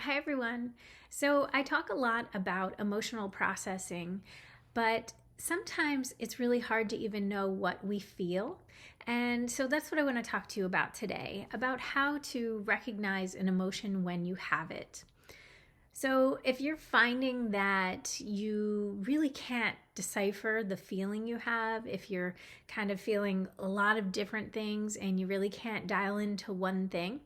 Hi, everyone. So, I talk a lot about emotional processing, but sometimes it's really hard to even know what we feel. And so, that's what I want to talk to you about today about how to recognize an emotion when you have it. So, if you're finding that you really can't decipher the feeling you have, if you're kind of feeling a lot of different things and you really can't dial into one thing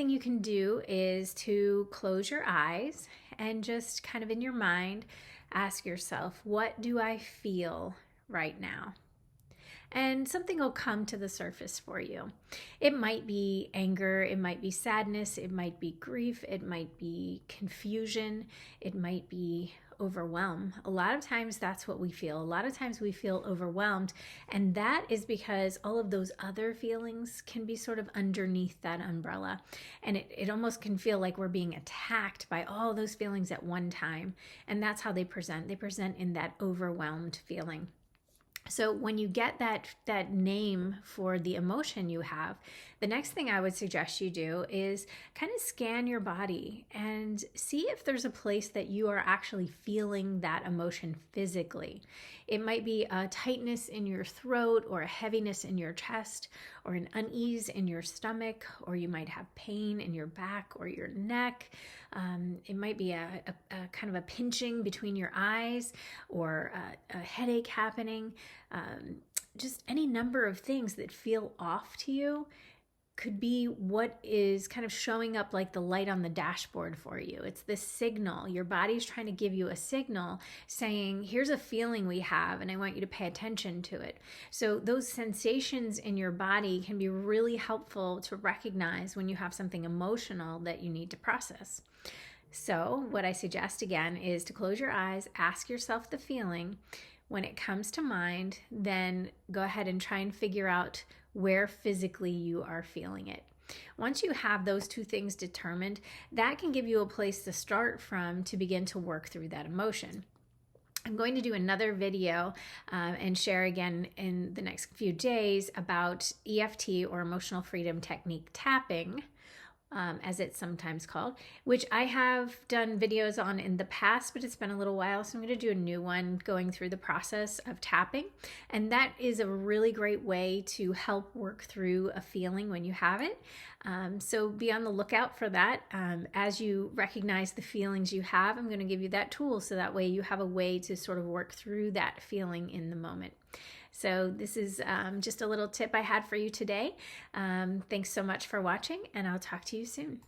you can do is to close your eyes and just kind of in your mind ask yourself, what do I feel right now? And something will come to the surface for you. It might be anger, it might be sadness, it might be grief, it might be confusion, it might be overwhelm. A lot of times that's what we feel. A lot of times we feel overwhelmed, and that is because all of those other feelings can be sort of underneath that umbrella. And it almost can feel like we're being attacked by all those feelings at one time. And that's how they present. They present in that overwhelmed feeling. So when you get that name for the emotion you have, the next thing I would suggest you do is kind of scan your body and see if there's a place that you are actually feeling that emotion physically. It might be a tightness in your throat or a heaviness in your chest or an unease in your stomach, or you might have pain in your back or your neck. It might be a kind of a pinching between your eyes or a headache happening. Just any number of things that feel off to you could be what is kind of showing up like the light on the dashboard for you. It's this signal. Your body's trying to give you a signal saying, here's a feeling we have, and I want you to pay attention to it. So those sensations in your body can be really helpful to recognize when you have something emotional that you need to process. So what I suggest again is to close your eyes, ask yourself the feeling. When it comes to mind, then go ahead and try and figure out where physically you are feeling it. Once you have those two things determined, that can give you a place to start from to begin to work through that emotion. I'm going to do another video and share again in the next few days about EFT, or emotional freedom technique tapping, as it's sometimes called, which I have done videos on in the past, but it's been a little while, so I'm going to do a new one going through the process of tapping. And that is a really great way to help work through a feeling when you have it. So be on the lookout for that. As you recognize the feelings you have, I'm going to give you that tool so that way you have a way to sort of work through that feeling in the moment. So this is just a little tip I had for you today. Thanks so much for watching, and I'll talk to you soon.